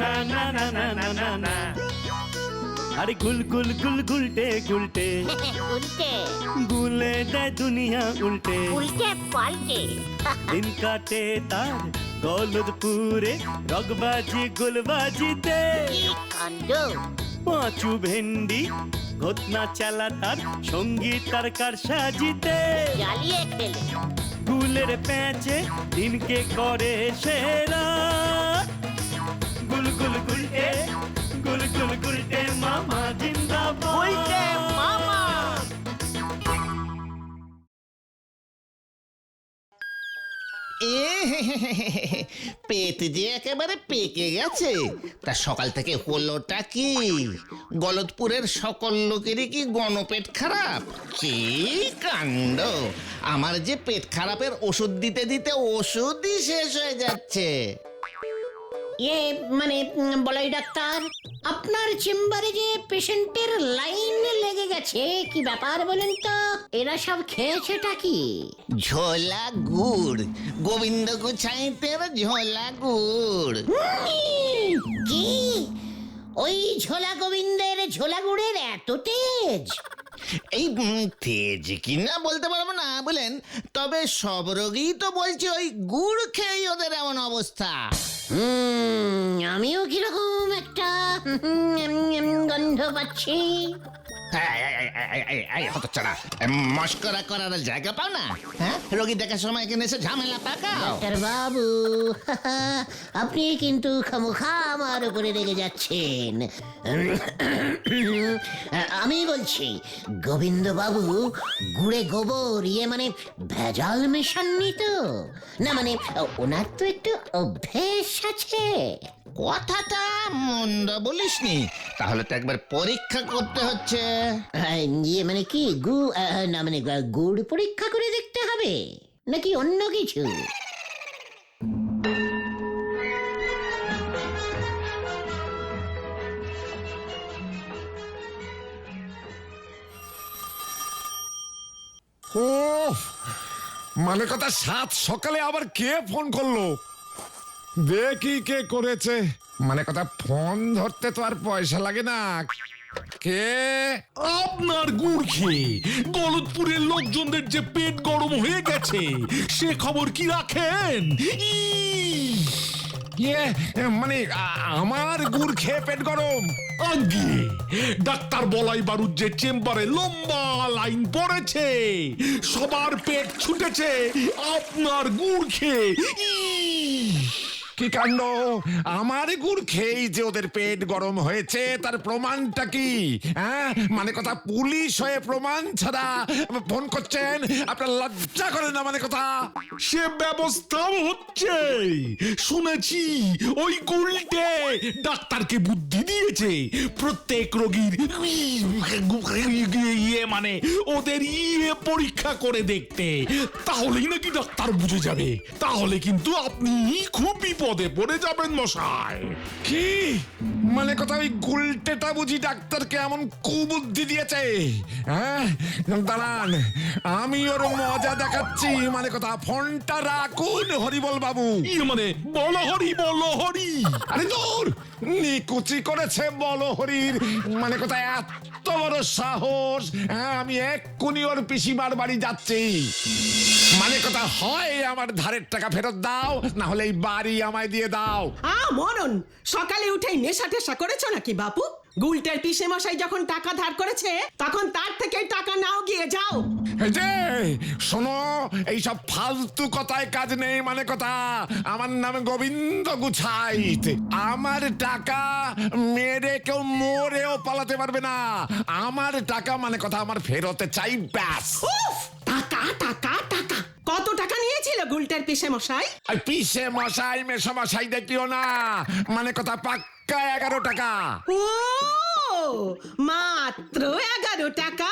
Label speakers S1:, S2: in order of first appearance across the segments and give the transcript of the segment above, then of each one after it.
S1: না না না না না না না। আরে গুল গুল গুল গুলটে গুলটে
S2: উল্টে
S1: গুলে দেয় দুনিয়া উল্টে।
S2: উল্টে পাল্টে
S1: দিন কাটে তার গলদপুরে রগবাজি গুলবাজিতে।
S2: কি কাণ্ড!
S1: পাঁচু ভেন্ডি ঘটনা চালা তার সঙ্গীত তার কার সাজিতে।
S2: জ্বালিয়ে খেলে
S1: গুলের প্যাঁচে দিনকে করে সেরা। গুল গুল গুলটে গুল গুল গুলটে মামা জিন্দাবাদ।
S2: উল্টে মামা।
S3: পেট যে একেবারে পেকে গেছে। তা সকাল থেকে হলোটা কি? গলদপুরের সকল লোকেরই কি গণপেট খারাপ? কি কাণ্ড! আমার যে পেট খারাপের ওষুধ দিতে দিতে ওষুধই শেষ হয়ে যাচ্ছে।
S4: মানে বলাই ডাক্তার, আপনার চেম্বারে যে পেশেন্টের লাইন লেগে গেছে, কি ব্যাপার বলেন তো? এরা সব খেয়েছেটা কি?
S3: ঝোলা গুড়, গোবিন্দ গোছাইতের ঝোলা গুড়।
S4: কি? ওই ঝোলা গোবিন্দের ঝোলা গুড়ের এত তেজ?
S3: এই তেজ কিনা বলতে পারবো না বলেন, তবে সব রোগী তো বলছে ওই গুড় খেয়েই ওদের এমন অবস্থা।
S4: আমিও কিরকম একটা গন্ধ পাচ্ছি।
S3: হতচ্ছাড়া, মস্করা করার জায়গা পাও না? হ্যাঁ, রোগী দেখার সময় এখানে এসে ঝামেলা পাকাও।
S4: ডাক্তার বাবু, আপনি কিন্তু খামোখা আমার উপরে রেগে যাচ্ছেন। আমি বলছি, গোবিন্দ বাবু গুড়ে গোবর মানে ভেজাল মেশাননি তো? না মানে ওনার তো একটু অভ্যেস আছে।
S3: কথাটা মন্দ বলিসনি, তাহলে তো একবার পরীক্ষা করতে হচ্ছে।
S4: মানে কি না মানে গুড় পরীক্ষা করে দেখতে হবে নাকি অন্য কিছু?
S5: ও মানে কথা, সাত সকালে আবার কে ফোন করলো? দেখি কে করেছে। মানে কথা, ফোন ধরতে তো আর পয়সা লাগে না। কে?
S6: আপনার গুড় খেয়ে গলদপুরের লোকজনদের যে পেট গরম হয়ে গেছে, সে খবর কি রাখেন?
S5: মানে আমার গুড় খেয়ে পেট গরম?
S6: আগে ডাক্তার বলাই বারুদ যে চেম্বারে লম্বা লাইন পড়েছে, সবার পেট ছুটেছে আপনার গুড় খেয়ে।
S5: কি কাণ্ড! আমার গুড় খেয়েই যে ওদের পেট গরম হয়েছে, তার প্রমাণটা কি? হ্যাঁ, মানে কথা, পুলিশ হয়ে প্রমাণ ছাড়া ফোন করছেন? আপনার লজ্জা করে না? মানে কথা,
S6: সে ব্যবস্থাও হচ্ছে। শুনেছি ওই গুলটে ডাক্তারকে বুদ্ধি দিয়েছে প্রত্যেক রোগীর মানে ওদের পরীক্ষা করে দেখতে। তাহলেই নাকি ডাক্তার বুঝে যাবে। তাহলে কিন্তু আপনি খুব বিপদে পড়ে যাবেন মশাই।
S5: কি মানে কথা, ওই গুলটেটা বুঝি ডাক্তারকে এমন কুবুদ্ধি দিয়েছে? হ্যাঁ, দাঁড়ান, আমি ওর মজা দেখাচ্ছি। মানে কথা, ফোনটা রাখুন হরিবল বাবু।
S6: মানে বলো হরি, বলো হরি।
S5: আরে দূর, নিকুচি করেছে বলো হরির। মানে কথা, এত বড় সাহস! হ্যাঁ, আমি এক্ষুনি ওর পিসিমার বাড়ি যাচ্ছি। মানে কথা, হয় আমার ধারের টাকা ফেরত দাও, না হলে এই বাড়ি আমায় দিয়ে দাও।
S7: মরণ, সকালে উঠেই নেশা টেশা করেছো নাকি বাপু? গুলটের পিসে মশাই যখন টাকা ধার করেছে, তখন তার থেকে টাকা নাও, গিয়ে যাও।
S5: এই যে শোনো, এইসব ফালতু কথায় কাজ নেই। মানে কথা, আমার নাম গোবিন্দ গুছাইত। আমার টাকা মেরে কেউ মরেও পালাতে পারবে না। আমার টাকা মানে কথা আমার ফেরতে চাই, ব্যাস।
S7: টাকা টাকা টাকা! কত টাকা নিয়েছিল গুলটের পিসে মশাই?
S5: আর পিসে মশাই মেশো মশাই দেখিও না। মানে কথা, পাক্কা 11 টাকা।
S7: ও মাত্র 11 টাকা?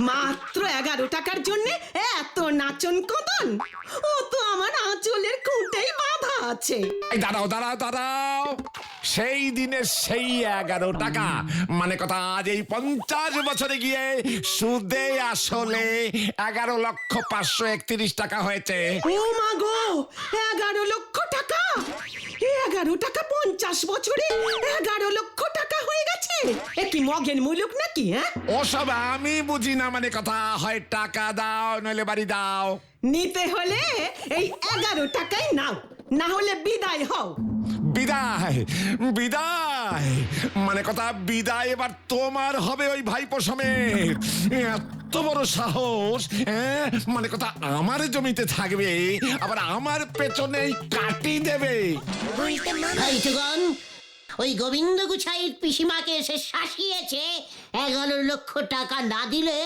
S7: মাত্র 11 টাকার জন্য এত নাচন কদন? ও তো আমার আঁচলের খুঁটেই বাঁধা আছে।
S5: এই দাঁড়াও দাঁড়াও দাঁড়াও, সেই দিনের সেই 11 টাকা মানে কথা আজ এই 50 বছরে গিয়ে সুদে আসলে 11,531,000 টাকা হয়েছে।
S7: ও মা গো, 11 লক্ষ টাকা! 11 টাকা 50 বছরে 11 লক্ষ টাকা হয়ে গেছে। এ কি মগের মুলুক নাকি? হ্যাঁ,
S5: ওসব আমি বুঝি না মানে কথা। হয় টাকা দাও নইলে বাড়ি দাও।
S7: নিতে হলে এই 11 টাকাই নাও, না হলে বিদায় হও।
S5: বিদায় বিদায় মানে কথা, বিদায় এবার তোমার হবে ওই ভাইপো সমেত। এত বড় সাহস, হ্যাঁ? মানে কথা, আমার জমিতে থাকবে আবার আমার পেছনেই কাটি দেবে।
S4: ভাইটুগণ, ওই গোবিন্দ গুছাইয়ের পিসিমাকে এসে শাসিয়েছে 11 লক্ষ টাকা না দিলে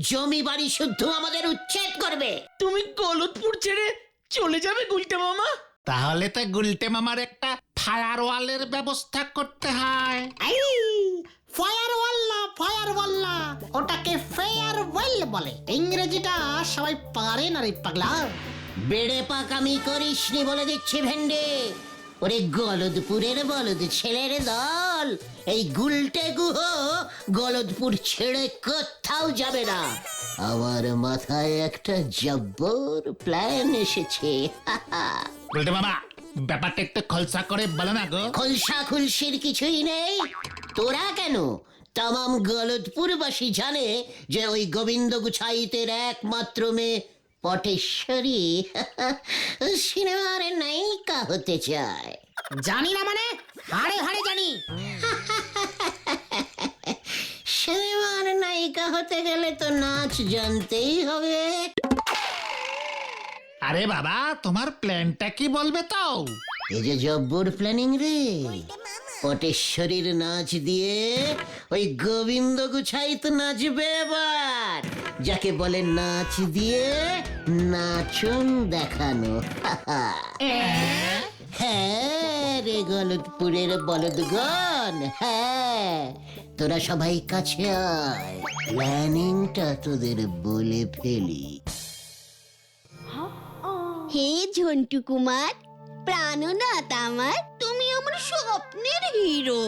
S4: জমি বাড়ি শুদ্ধ আমাদের উচ্ছেদ করবে।
S8: তুমি গলতপুর ছেড়ে চলে যাবে গুলটে মামা?
S3: তাহলে তো গুলটে মামার একটা ফায়ারওয়ালের ব্যবস্থা করতে হয়।
S4: ফায়ারওয়াল না, ওটাকে ফেয়ারওয়েল বলে। ইংরেজিটা সবাই পারে না রে পাগলা। বেড়ে পাকামি করিসনি বলে দিচ্ছি ভেন্ডে। ওরে গলদপুরের বলদ ছেলের দল, এই গুলটে গুহ গলদপুর ছেড়ে কোথাও যাবে না। আমার মাথায় একটা জব্বর প্ল্যান এসেছে।
S3: গুলটে মামা, ব্যাপারটা একটু খলসা করে বলো না গো।
S4: খলসা খুলসির কিছুই নেই। তোরা কেন, তামাম গলদপুরবাসী জানে যে ওই গোবিন্দ গুছাইতের একমাত্র মেয়ে পটেশ্বরী সিনেমার নায়িকা হতে চায়।
S2: জানি না মানে হাড়ে হাড়ে জানি।
S4: সিনেমার নায়িকা হতে গেলে তো নাচ জানতেই হবে।
S3: আরে বাবা, তোমার প্ল্যানটা কি বলবে তো?
S4: এই যে জব্বর প্ল্যানিং রে। পটেশ্বরীর নাচ দিয়ে ওই গোবিন্দ গুছাইত নাচবে এবার, যাকে বলে নাচ দিয়ে নাচন দেখানো। হ্যাঁ রে গলদপুরের বলদগণ, হ্যাঁ, তোরা সবাই কাছে আয়, প্ল্যানিংটা তোদের বলে ফেলি।
S9: হে ঝন্টু কুমার, প্রাণনাথ আমার, তুমি আমার স্বপ্নের হিরো।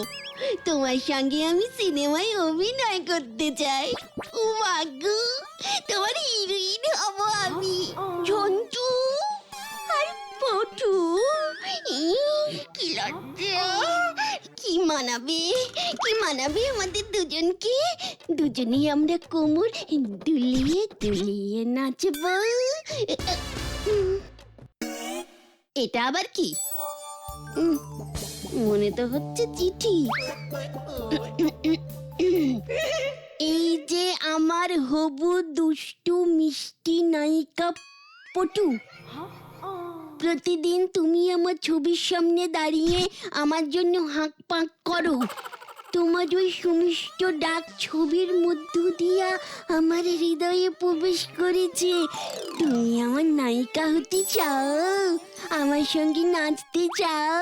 S9: তোমার সঙ্গে আমি সিনেমায় অভিনয় করতে চাই। ও মাগো, তোমার হিরোইন হব আমি। ঝন্টু আর পটু, কি লজ্জা! কি মানাবে, কি মানাবে আমাদের দুজনকে। দুজনেই আমরা কোমর দুলিয়ে দুলিয়ে নাচবো। এটা আবার কি? মনে তো হচ্ছে চিঠি। এই যে আমার হবু দুষ্টু মিষ্টি নায়িকা পটু, প্রতিদিন তুমি আমার ছবির সামনে দাঁড়িয়ে আমার জন্য হাঁক পাঁক করো। তোমার ওই সুমিষ্ট ডাক ছবির মধ্য দিয়া আমার হৃদয়ে প্রবেশ করেছে। তুমি আমার নায়িকা হতে চাও, আমার সঙ্গে নাচতে চাও?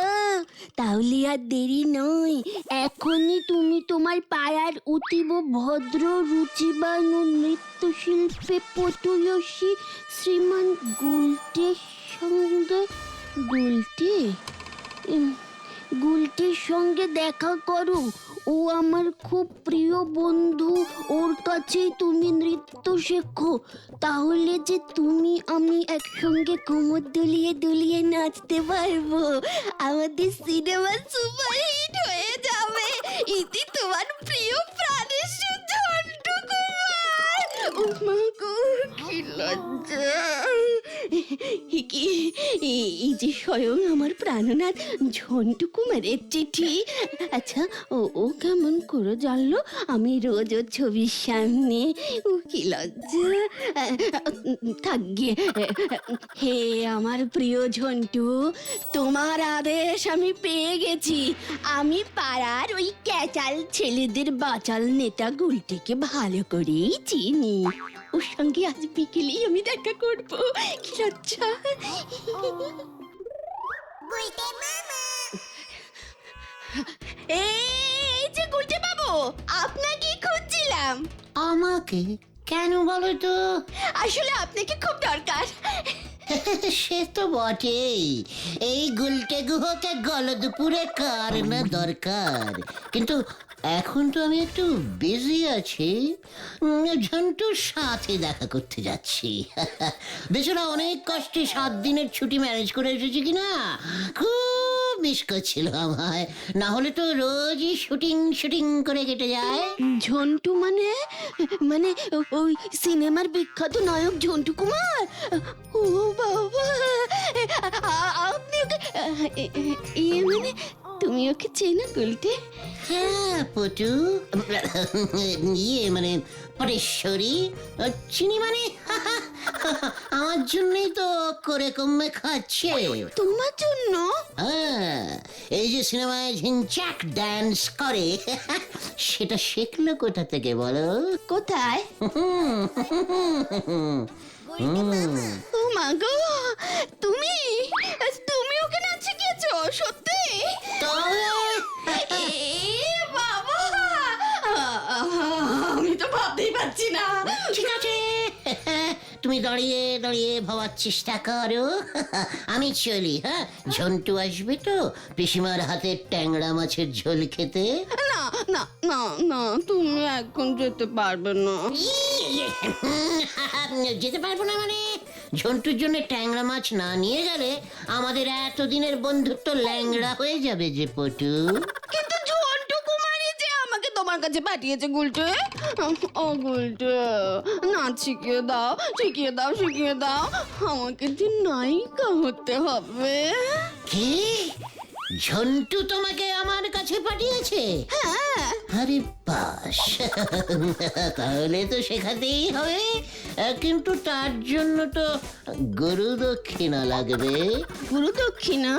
S9: তাহলে আর দেরি নয়, এখনই তুমি তোমার পাড়ার অতীব ভদ্র রুচিবান ও নৃত্যশিল্পে পটুয়সী শ্রীমান গুলটের সঙ্গে গুলটির সঙ্গে দেখা করো। ও আমার খুব প্রিয় বন্ধু, ওর কাছেই তুমি নৃত্য শেখো। তাহলে যে তুমি আমি একসঙ্গে কোমর দুলিয়ে দুলিয়ে নাচতে পারবো। আমাদের সিনেমা সুপারহিট হয়ে যাবে। ইতি তোমার প্রিয় প্রাণের ঝন্টু কুমার। ও মা গো, কি লজ্জা! এই যে স্বয়ং আমার প্রাণনাথ ঝন্টু কুমারের চিঠি। আচ্ছা, ও কেমন করে জানলো আমি রোজ ওর ছবির সামনে? ও কি লজ্জা! থাকবে। হে আমার প্রিয় ঝন্টু, তোমার আদেশ আমি পেয়ে গেছি। আমি পাড়ার ওই ক্যাচাল ছেলেদের বাচাল নেতা গুলটিকে ভালো করেই চিনি। ওর সঙ্গে আজ বিকেলেই আমি দেখা করবো। কি লজ্জা! এই যে গুলটে বাবু, আপনাকে খুঁজছিলাম।
S4: আমাকে কেন বলো তো?
S9: আসলে আপনাকে খুব দরকার।
S4: সে তো বটেই। এই গুলটে গুহকে গলদপুরে কার না দরকার, কিন্তু এখন তো আমি একটু বিজি আছি। ঝন্টুর সাথে দেখা করতে যাচ্ছি। বেচারা অনেক কষ্টে 7 দিনের ছুটি ম্যানেজ করে এসেছি কিনা, খুব মিস করছিল আমায়, না হলে তো রোজই শুটিং শুটিং করে কেটে যায়।
S9: ঝন্টু মানে মানে ওই সিনেমার বিখ্যাত নায়ক ঝন্টু কুমার। ও বাবা, আপনি ওকে মানে তুমি ওকে চেনো গুলটে?
S4: হ্যাঁ পটু, মানে পরেশ্বরী চিনি মানে আমার জন্যই তো করে কমে খাচ্ছে।
S9: তোমার জন্য?
S4: হ্যাঁ, এই যে সিনেমায় ঝিনচাক ডান্স করে সেটা শিখলো কোথা থেকে বলো?
S9: কোথায়? ও মা গো, তুমি তুমি ওকে নাচ শিখিয়েছো? সত্যি? এ বাবা, আমি তো ভাবতেই পারছি না।
S4: ঠিক আছে, তুমি দাঁড়িয়ে দাঁড়িয়ে ভাবার চেষ্টা করো, আমি চলি। হ্যাঁ, ঝন্টু আসবে তো পিসিমার হাতে ট্যাংরা মাছের ঝোল খেতে।
S9: না না না না, তুমি এখন যেতে পারবে না।
S4: যেতে পারবো না মানে? ঝন্টুর জন্য ট্যাংরা মাছ না নিয়ে গেলে আমাদের এতদিনের বন্ধুত্ব ল্যাংড়া হয়ে যাবে যে পটু।
S9: কিন্তু ঝন্টু কুমারই যে আমাকে তোমার কাছে পাঠিয়েছে গুলটে। ও গুলটে, নাচ শিখিয়ে দাও, শিখিয়ে দাও, শিখিয়ে দাও। আমাকে যে নায়িকা হতে হবে।
S4: কি? ঝন্টু তোমাকে আমার কাছে পাঠিয়েছে?
S9: হ্যাঁ।
S4: আরে বাস, তাহলে তো শেখাতেই হবে, কিন্তু তার জন্য তো গুরু দক্ষিণা লাগবে।
S9: গুরু দক্ষিণা?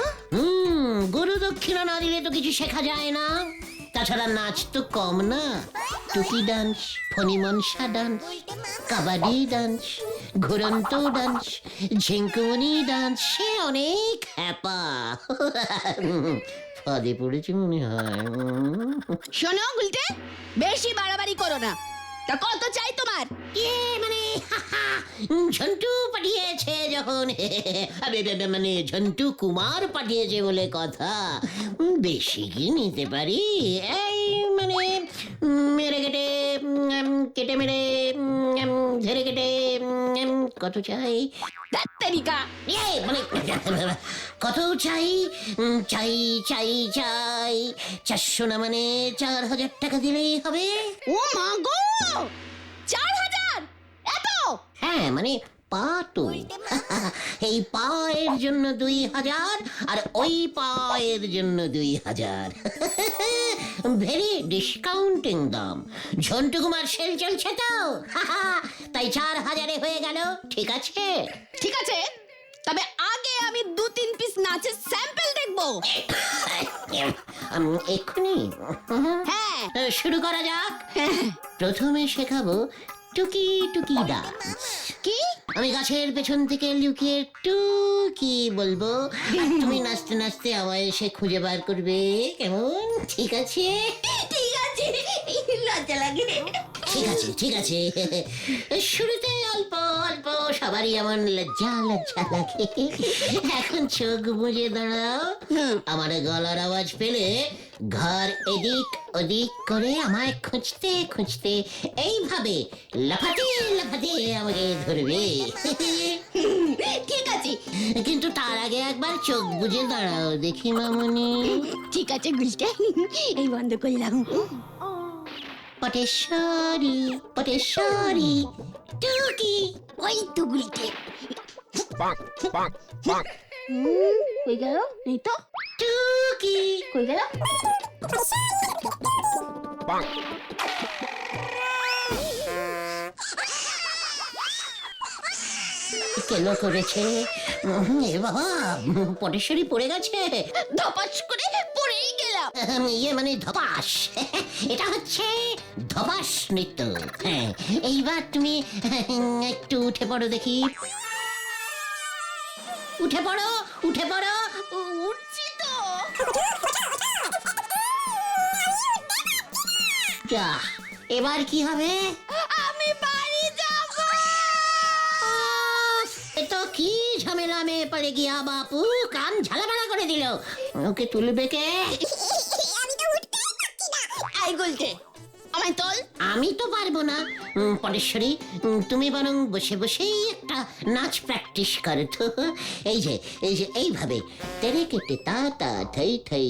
S4: গুরু দক্ষিণা না দিলে তো কিছু শেখা যায় না। তাছাড়া নাচ তো কম না, টুকি ডান্স, ফণিমনসা ডান্স, কাবাডি ডান্স, ঘুরন্ত ডান্স, ঝিঙ্কুমনি ডান্স, সে অনেক হ্যাপা। ফাঁদে পড়েছে মনে হয়।
S9: শোনো গুলটে, বেশি বাড়াবাড়ি করো না। তা কত চাই তোমার?
S4: মানে ঝন্টু পাঠিয়েছে যখন, মানে ঝন্টু কুমার পাঠিয়েছে বলে কথা, বেশি কি নিতে পারি? এই মানে মেরে কেটে কেটে মেরে ধরে কেটে কত চাই?
S9: তারিকা
S4: মানে কত চাই? চাই চাই চাই 400 না মানে 4000 টাকা দিলেই হবে।
S9: ও মা গো, 4000? এত?
S4: হ্যাঁ মানে পা তো এই পায়ের জন্য 2000 আর ওই পায়ের জন্য 2000। ভেরি ডিসকাউন্টিং দাম। ঝন্টু কুমার সেল চলছে তো, তাই 4000-এ হয়ে গেল। ঠিক আছে?
S9: ঠিক আছে, তবে আগে আমি 2-3 পিস নাচের স্যাম্পল দেখবো।
S4: এক্ষুনি?
S9: হ্যাঁ।
S4: শুরু করা যাক। প্রথমে শেখাবো টুকি টুকি ডান্স।
S9: কি?
S4: আমি গাছের পেছন থেকে লুকিয়ে টুকি বলবো, আর তুমি নাচতে নাচতে আমায় এসে খুঁজে বার করবে, কেমন? ঠিক আছে?
S9: ঠিক আছে, লজ্জা লাগে।
S4: ঠিক আছে, ঠিক আছে। শুরুতে অল্প অল্প সবারই এমন লজ্জা লজ্জা লাগে। এখন চোখ বুজে দাঁড়াও। আমার গলার আওয়াজ পেলে ঘর এদিক ওদিক করে আমায় খুঁজতে খুঁজতে এইভাবে লাফাতে লাফাতে আমাকে ধরবে।
S9: ঠিক আছে,
S4: কিন্তু তার আগে একবার চোখ বুজে দাঁড়াও দেখি মামুনি।
S9: ঠিক আছে গুলটে, এই বন্ধ করলাম।
S4: পটেশ্বরী পটেশ্বরী টুকি।
S9: ওই তো গুলটে। কই গেল? নেই তো।
S4: টুকি
S9: কই গেল?
S4: কেন করেছে? এ বাবা, পটেশ্বরী পড়ে গেছে।
S9: ধপাস করে পড়েই গেলাম।
S4: ইয়ে মানে ধপাস। এটা হচ্ছে ধপাস নৃত্য। হ্যাঁ, এইবার তুমি একটু উঠে পড়ো দেখি। উঠে পড়ো, উঠে পড়ো।
S9: উঠছি তো।
S4: যা, এবার কি হবে?
S9: আমি বাড়ি যাব।
S4: এ তো কি ঝামেলা মেয়ে পড়ে গিয়া বাপু, কান ঝালাপালা করে দিল। ওকে তুলবে কে?
S9: এই গুলটে, আমায় তোল।
S4: আমি তো পারবো না, পরেশ্বরী, তুমি বরং বসে বসেই একটা নাচ প্র্যাকটিস করো তো। এই যে এইভাবে তেরে কেটে তা তা ঠাই ঠাই।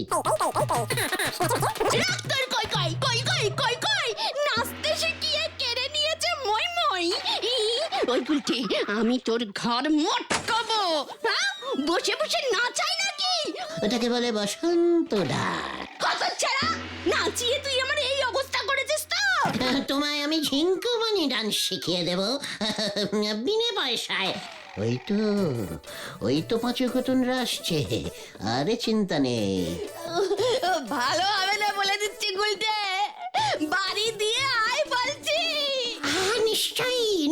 S9: ডাক্তার কই কই কই কই কই কই নাচতে শিখিয়ে কেড়ে নিয়েছে মই মই। ওই গুলটি আমি তোর ঘর মটকাবো। হ্যাঁ, বসে বসে নাচাই নাকি?
S4: ওটাকে বলে বসন্ত ডাক।
S9: কত ছাড়া নাচিয়ে তুই আমার এই অবস্থা করেছিস তো।
S4: তোমায় আমি ঝিঙ্কুমানি ডান্স শিখিয়ে দেব বিনে পয়সায়। ওই তো পাঁচু কুটুনরা আসছে, আরে চিন্তা নেই।
S9: ভালো হবে না বলে দিচ্ছি গুলটে, বাড়ি দিয়ে আয় বলছি।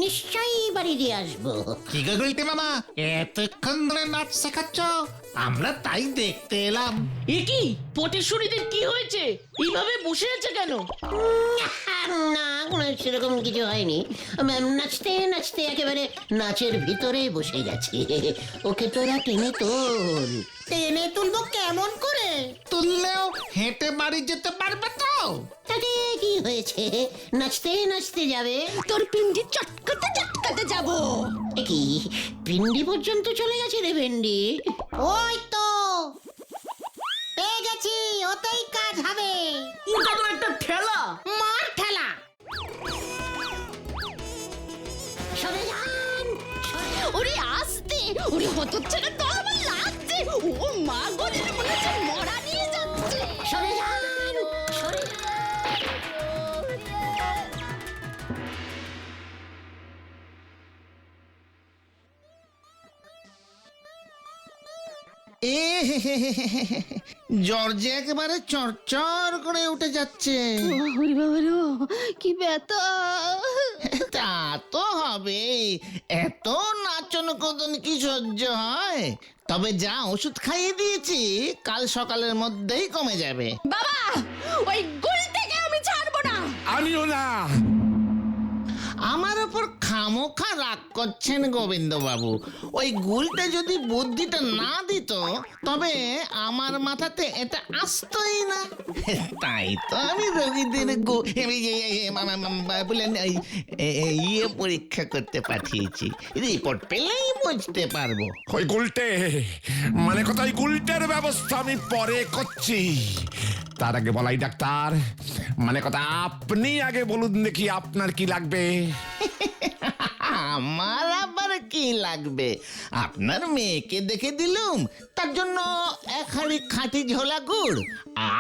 S4: নিশ্চয়ই বাড়ি দিয়ে আসবো।
S3: কি গো গুলটে মামা, এতক্ষণ ধরে নাচ শেখাচ্ছ? আমরা তাই দেখতে এলাম।
S8: এ কি পটেশ্বরীদের কি হয়েছে? এইভাবে বসে আছে কেন?
S4: না, সেরকম কিছু হয়নি। নাচতে নাচতে একেবারে নাচের ভিতরে বসে গেছে। ওকে তোরা টেনে তোল।
S2: টেনে তুলবো কেমন করে?
S3: তুললেও হেঁটে বাড়ি যেতে পারবে তো?
S4: তাতে কি হয়েছে, নাচতে নাচতে যাবে।
S9: তোর পিন্ডি চটকাতে যাবো।
S4: এ কি, পিন্ডি পর্যন্ত চলে গেছে রে ভেন্ডি?
S2: ওই তো পেয়ে গেছি, ওতেই কাজ হবে।
S8: ওটা তো একটা ঠেলা।
S2: মার ঠেলা।
S4: সরে যান,
S9: ওরে আসতে, ওরে হতচ্ছাড়া তো আমার লাগছে। ও মা গো, মনে হচ্ছে মরা নিয়ে যাচ্ছে।
S4: সরে যান, সরে যান।
S3: জ্বর যে একেবারে চরচর করে উঠে যাচ্ছে।
S9: ওরে বাবা রো, কি ব্যথা।
S3: তা তো হবে, এত নাচন কদন কি সহ্য হয়? তবে যা ওষুধ খাইয়ে দিয়েছি, কাল সকালের মধ্যেই কমে যাবে।
S9: বাবা, ওই গুলটাকে আমি ছাড়বো না।
S5: আমিও না।
S3: আমার ওপর খামোখা রাগ করছেন গোবিন্দ বাবু। ওই গুলটা যদি বুদ্ধিটা না দিত, তবে আমার মাথাতে এটা আসতোই না। তাই তো আমি রোগীদের ইয়ে পরীক্ষা করতে পাঠিয়েছি। রিপোর্ট পেলেই বুঝতে পারবো।
S5: ওই গুলটে, মানে কথা, ওই গুলটের ব্যবস্থা আমি পরে করছি। তার আগে বলাই ডাক্তার, মানে কথা, আপনি আগে বলুন দেখি আপনার কি লাগবে।
S3: আমার আবার কি লাগবে? আপনার মেয়েকে দেখে দিলুম, তার জন্য এক হাঁড়ি খাঁটি ঝোলা গুড়,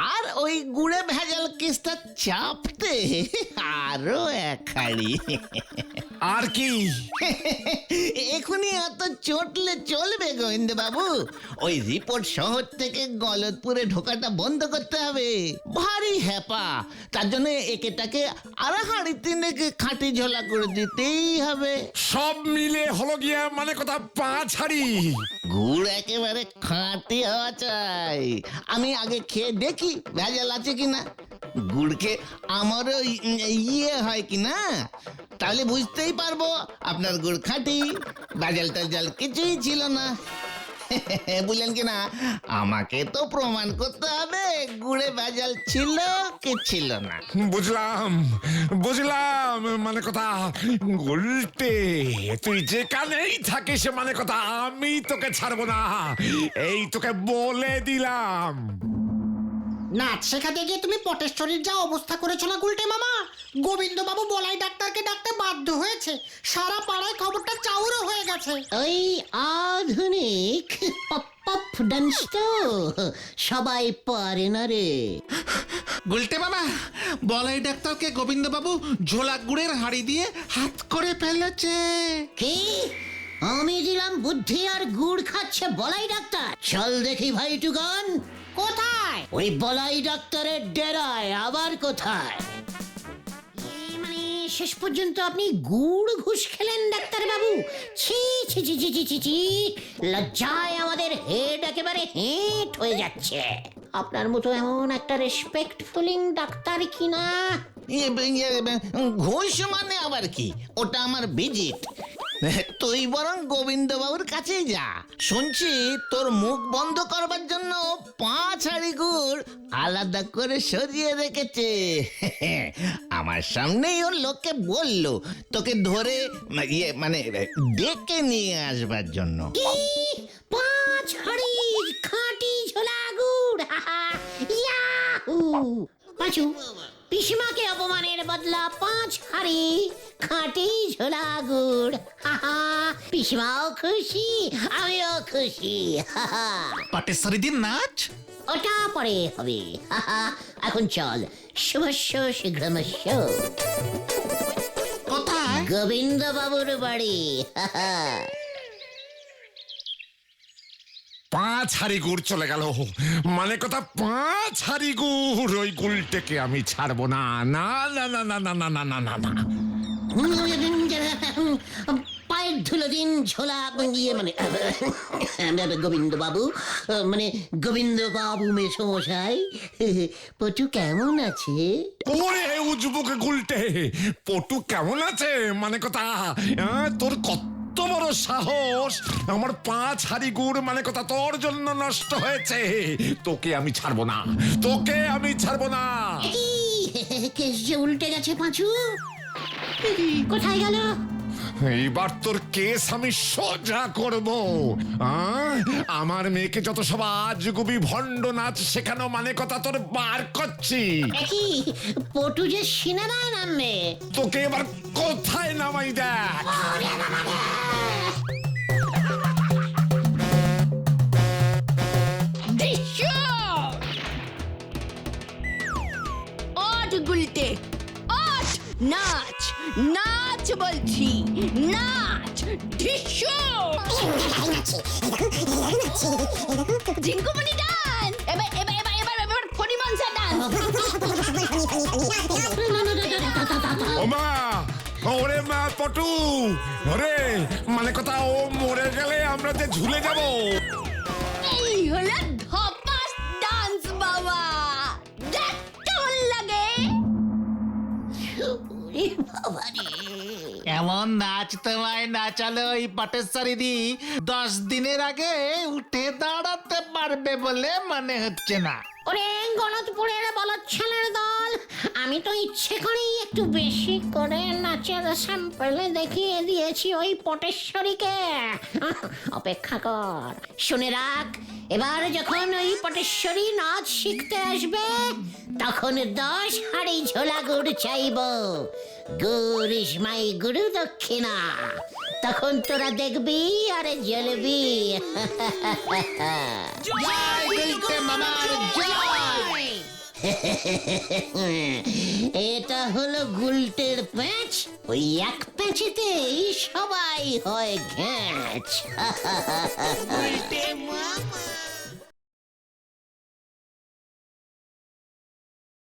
S3: আর ওই গুড়ে ভেজাল কেসটা চাপতে আরো এক হাঁড়ি।
S5: আর কি?
S3: এখনই এত চটলে চলবে গোবিন্দ বাবু? ওই রিপোর্ট শহর থেকে গলতপুরে ঢোকাটা বন্ধ করতে হবে। ভারী হ্যাপা, তার জন্য একেটাকে আর হাঁড়ি তিনেকে খাঁটি ঝোলা করে দিতেই হবে।
S5: সব মিলে হলো গিয়া মানে কথা 5 হাঁড়ি।
S3: গুড় একেবারে খাঁটি হওয়া চাই। আমি আগে খেয়ে দেখি ভেজাল আছে কিনা। গুড়কে আমারও ইয়ে হয় কিনা, তাহলে বুঝতেই পারবো আপনার গুড় খাঁটি, ভেজাল টেজাল কিছুই ছিল না। বুঝলেন কিনা? আমাকে তো প্রমাণ করতে হবে গুড়ে ভেজাল ছিল কি ছিল না।
S5: বুঝলাম, মানে কথা, গুলটে তুই যেখানেই থাকিস, মানে কথা, আমি তোকে ছাড়বো না, এই তোকে বলে দিলাম।
S2: নাচ শেখাতে গিয়ে তুমি পটেশ্বরীর যা অবস্থা করেছো না গুলটে মামা, গোবিন্দ বাবু বলাই ডাক্তারকে ডাকতে বাধ্য হয়েছে। সারা পাড়ায় খবরটা চাউরও হয়ে গেছে।
S4: ওই আধুনিক পপ ডান্স তো সবাই পারে না রে।
S3: গুলটে বাবা, বলাই ডাক্তারকে গোবিন্দ বাবু ঝোলা গুড়ের হাঁড়ি দিয়ে হাত করে ফেলেছে।
S4: কি? আমি দিলাম বুদ্ধি আর গুড় খাচ্ছে বলাই ডাক্তার? চল দেখি ভাই টুকান।
S2: কোথায়?
S4: ওই বলাই ডাক্তারের ডেরায়। আবার কোথায়? মানে শেষ পর্যন্ত আপনি গুড় ঘুষ খেলেন ডাক্তার বাবু? ছি ছি ছি ছি ছি ছি, লজ্জায় আমাদের হেড একেবারে হেঁট হয়ে যাচ্ছে। আপনার মতো এমন একটা রেসপেক্টফুলিং ডাক্তার কিনা।
S3: ঘুষ মানে আবার কি? ওটা আমার ভিজিট। তুই বরং গোবিন্দ বাবুর কাছে যা, শুনছি তোর মুখ বন্ধ করবার জন্য 5 হাঁড়ি গুড় আলাদা করে সরিয়ে রেখেছে। আমার সামনেই ওর লোককে বললো তোকে ধরে মানে ডেকে নিয়ে আসবার জন্য।
S4: 5 হাঁড়ি খাঁটি ঝোলা গুড়, ইয়াহু! পাঁচু, পিসিমাকে অপমানের বদলা 5 হাঁড়ি খাঁটি ঝোলা গুড়। পিসিমাও খুশি, আমিও খুশি।
S3: পাটেশ্বরী দিন নাচ
S4: ওটা পরে হবে। এখন চল, শুভস্য শীঘ্রমস্য।
S3: কোথায়?
S4: গোবিন্দ বাবুর বাড়ি।
S5: 5 হাঁড়ি গুড় চলে গেল, মানে কথা 5 হাঁড়ি গুড়। ওই গুলটেকে আমি ছাড়বো না, না না না না না না না না না।
S4: পায়ের ধুলো দিন ঝোলা মানে গোবিন্দ বাবু, মানে গোবিন্দ বাবু মেসমশাই, পটু কেমন আছে?
S5: ওরে উজবুকে গুলটে, পটু কেমন আছে মানে কথা? তোর কত বড় সাহস! আমার 5 হাঁড়ি গুড় মানে কথা তোর জন্য নষ্ট হয়েছে। তোকে আমি ছাড়বো না, তোকে আমি ছাড়বো না।
S4: কেস যে উল্টে গেছে পাঁচু, কোথায় গেল?
S5: এইবার তোর কেস আমি সোজা করব। আমার মেয়েকে যত সব আজগুবি ভণ্ড নাচ শেখানো মানে কথা তোর বার করছি।
S4: কি পটু যে সিনেমায় নামবে?
S5: তোকে এবার কোথায় নামাই দেখ।
S9: দৃশ্য ওঠ গুলটে, ওঠ! নাচ নাচ বলছি, নাচ! দৃশ্য ঝিঙ্কুমনি ডান্স, এবার এবার এবার এবার এবার ফণিমনসা ডান্স।
S5: ওমা, ওরে মা পটু, ওরে মানে কথা ও মরে গেলে আমরা যে ঝুলে যাব।
S9: এই হলো ধপাস ডান্স বাবা, দেখ কেমন লাগে।
S3: এমন নাচ তোমায় নাচালো ওই পাটেশ্বরী দি 10 দিনের আগে উঠে দাঁড়াতে পারবে বলে মনে হচ্ছে না।
S4: ওরে গলতপুরের বলদ ছেলের দল, আমি তো ইচ্ছে করেই একটু বেশি করে নাচের স্যাম্পল দেখিয়ে দিয়েছি ওই পটেশ্বরীকে। অপেক্ষা কর, শুনে রাখ, এবার যখন ওই পটেশ্বরী নাচ শিখতে আসবে তখন 10 হাঁড়ি ঝোলা গুড় চাইব। গুড় ইস মাই গুরু দক্ষিণা। তখন তোরা দেখবি আর জ্বলবি।
S3: জয় গুলটে মামার জয়।
S4: এটা হলো গুলটের প্যাঁচ, ওই এক প্যাঁচেতেই সবাই হয় ঘ্যাঁচ।